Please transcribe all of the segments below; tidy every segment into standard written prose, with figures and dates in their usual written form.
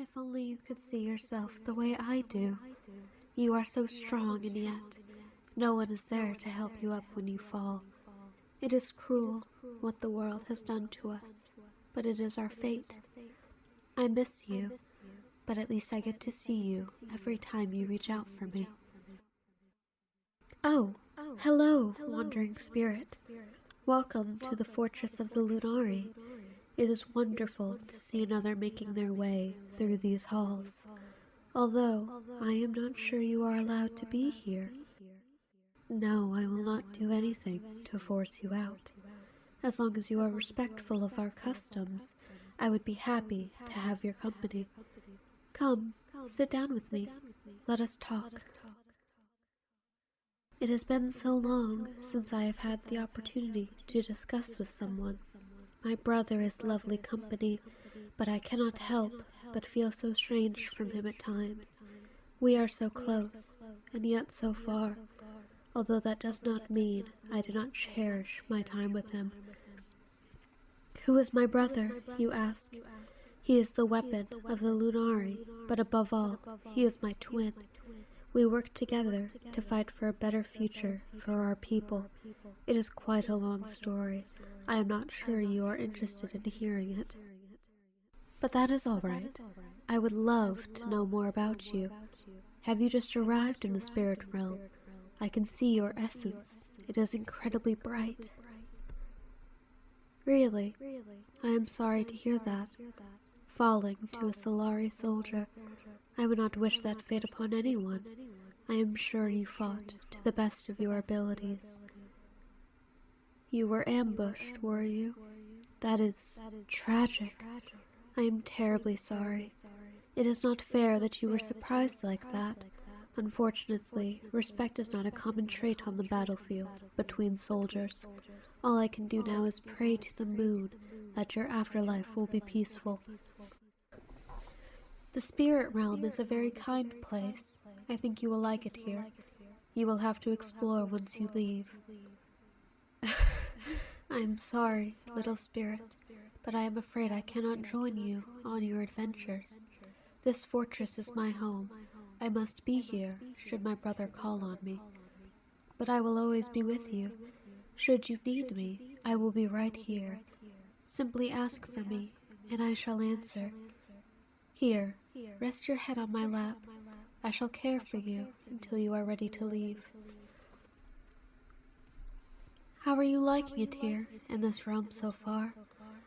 If only you could see yourself the way I do. You are so strong, and yet no one is there to help you up when you fall. It is cruel what the world has done to us, but it is our fate. I miss you, but at least I get to see you every time you reach out for me. Oh, hello, wandering spirit. Welcome to the fortress of the Lunari. It is wonderful to see another making their way through these halls, although I am not sure you are allowed to be here. No, I will not do anything to force you out. As long as you are respectful of our customs, I would be happy to have your company. Come, sit down with me. Let us talk. It has been so long since I have had the opportunity to discuss with someone. My brother is lovely company, but I cannot help but feel so strange from him at times. We are so close, and yet so far, although that does not mean I do not cherish my time with him. Who is my brother, you ask? He is the weapon of the Lunari, but above all, he is my twin. We work together to fight for a better future for our people. It is quite a long story. I am not sure you are interested in hearing it. But that is all right. I would love to know more about you. Have you just arrived in the spirit realm? I can see your essence. It is incredibly bright. Really? I am sorry to hear that. Falling to a Solari soldier. I would not wish that fate upon anyone. I am sure you fought to the best of your abilities. You were ambushed, were you? That is tragic. I am terribly sorry. It is not fair that you were surprised like that. Unfortunately, respect is not a common trait on the battlefield between soldiers. All I can do now is pray to the moon that your afterlife will be peaceful. The spirit realm is a very kind place. I think you will like it here. You will have to explore once you leave. I am sorry, little spirit, but I am afraid I cannot join you on your adventures. This fortress is my home. I must be here should my brother call on me. But I will always be with you. Should you need me, I will be right here. Simply ask for me, and I shall answer. Here, rest your head on my lap. I shall care for you until you are ready to leave. How are you liking it here, in this realm so far?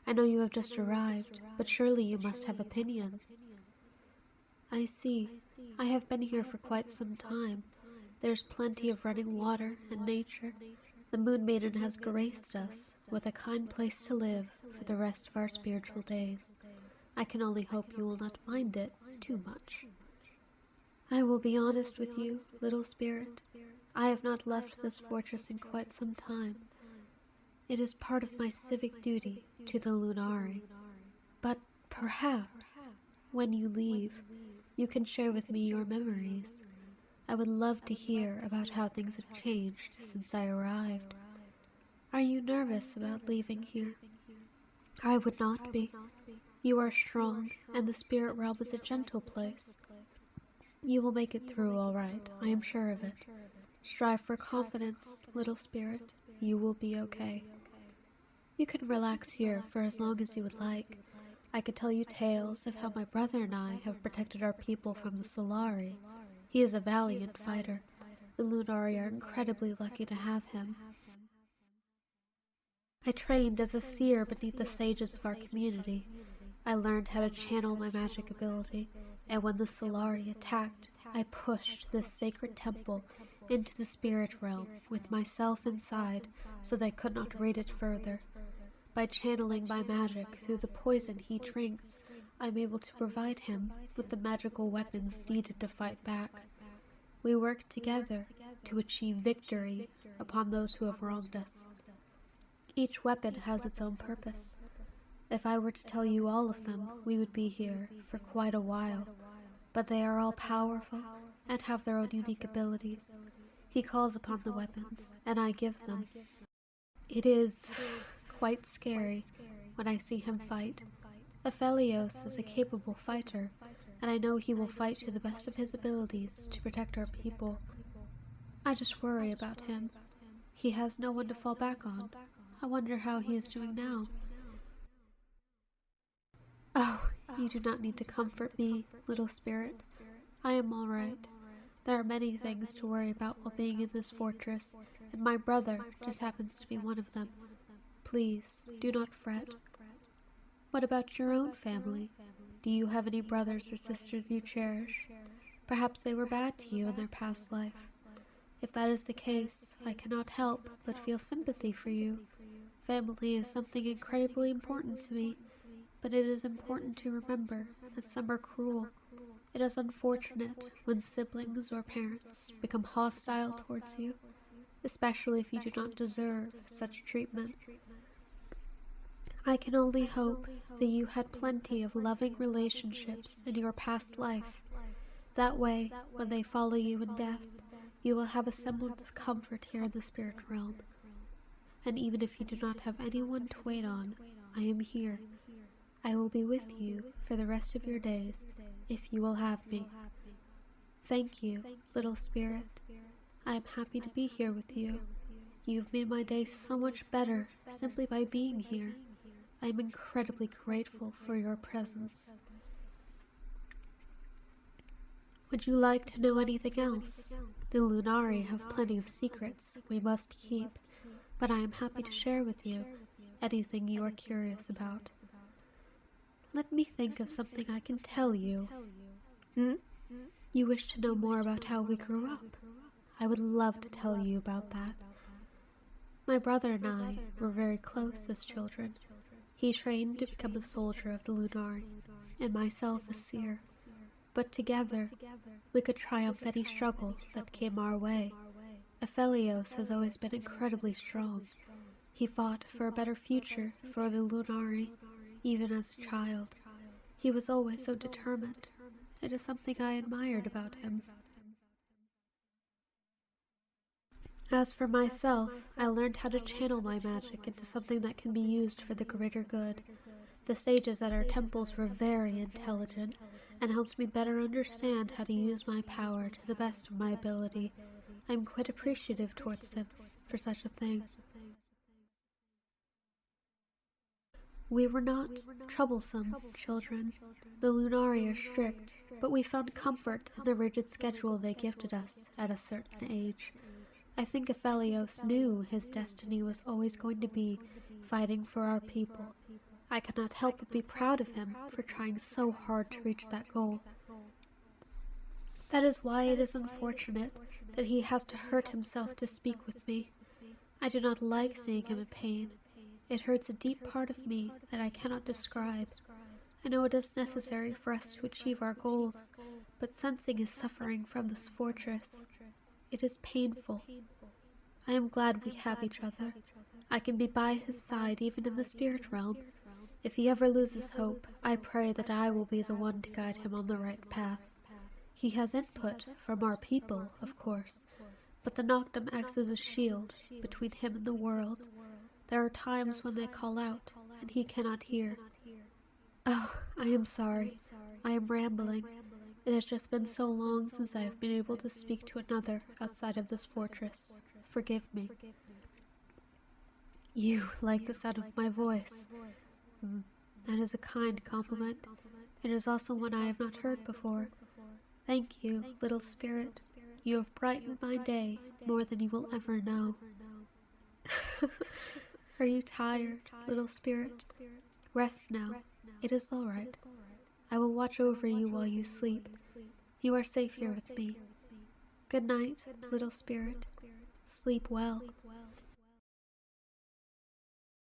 I know you have just arrived, but surely you must have opinions. I see. I have been here for quite some time. There's plenty of running water and nature. The Moon Maiden has graced us with a kind place to live for the rest of our spiritual days. I can only hope you will not mind it too much. I will be honest with you, little spirit. I have not left this fortress in quite some time. It is part of my civic duty to the Lunari. But perhaps, when you leave, you can share with me your memories. I would love to hear about how things have changed since I arrived. Are you nervous about leaving here? I would not be. You are strong, and the spirit realm is a gentle place. You will make it through all right, I am sure of it. Strive for confidence, little spirit. You will be okay. You can relax here for as long as you would like. I could tell you tales of how my brother and I have protected our people from the Solari. He is a valiant fighter. The Lunari are incredibly lucky to have him. I trained as a seer beneath the sages of our community. I learned how to channel my magic ability, and when the Solari attacked, I pushed this sacred temple into the spirit realm with myself inside so they could not raid it further. By channeling my magic through the poison he drinks, I'm able to provide him with the magical weapons needed to fight back. We work together to achieve victory upon those who have wronged us. Each weapon has its own purpose. If I were to tell you all of them, we would be here for quite a while, but they are all powerful and have their own unique abilities. He calls upon the weapons, and I give them. It is quite scary when I see him fight. Aphelios is a capable fighter, and I know he will fight to the best of his abilities to protect our people. I just worry about him. He has no one to fall back on. I wonder how he is doing now. Oh, you do not need to comfort me, little spirit. I am all right. There are many things to worry about while being in this fortress, and my brother just happens to be one of them. Please, do not fret. What about your own family? Do you have any brothers or sisters you cherish? Perhaps they were bad to you in their past life. If that is the case, I cannot help but feel sympathy for you. Family is something incredibly important to me, but it is important to remember that some are cruel. It is unfortunate when siblings or parents become hostile towards you, especially if you do not deserve such treatment. I can only hope that you had plenty of loving relationships in your past life. That way, when they follow you in death, you will have a semblance of comfort here in the spirit realm. And even if you do not have anyone to wait on, I am here. I will be with you for the rest of your days, if you will have me. Thank you, little spirit. I am happy to be here with you. You've made my day so much better simply by being here. I am incredibly grateful for your presence. Would you like to know anything else? The Lunari have plenty of secrets we must keep, but I am happy to share with you anything you are curious about. Let me think of something I can tell you. You wish to know more about how we grew up? I would love to tell you about that. My brother and I were very close as children. He trained to become a soldier of the Lunari, and myself a seer. But together, we could triumph any struggle that came our way. Aphelios has always been incredibly strong. He fought for a better future for the Lunari, even as a child. He was always so determined. It is something I admired about him. As for myself, I learned how to channel my magic into something that can be used for the greater good. The sages at our temples were very intelligent and helped me better understand how to use my power to the best of my ability. I am quite appreciative towards them for such a thing. We were not troublesome children. The Lunari are strict, but we found comfort in the rigid schedule they gifted us at a certain age. I think Aphelios knew his destiny was always going to be fighting for our people. I cannot help but be proud of him for trying so hard to reach that goal. That is why it is unfortunate that he has to hurt himself to speak with me. I do not like seeing him in pain. It hurts a deep part of me that I cannot describe. I know it is necessary for us to achieve our goals, but sensing his suffering from this fortress, it is painful. I am glad we have each other. I can be by his side even in the spirit realm. If he ever loses hope, I pray that I will be the one to guide him on the right path. He has input from our people, of course, but the Noctum acts as a shield between him and the world. There are times when they call out, and he cannot hear. Oh, I am sorry. I am rambling. It has just been so long since I have been able to speak to another outside of this fortress. Forgive me. You like the sound of my voice. That is a kind compliment. It is also one I have not heard before. Thank you, little spirit. You have brightened my day more than you will ever know. Are you tired, little spirit? Rest now. It is all right. I will watch over you while you sleep. You are safe here with me. Good night, little spirit. Sleep well.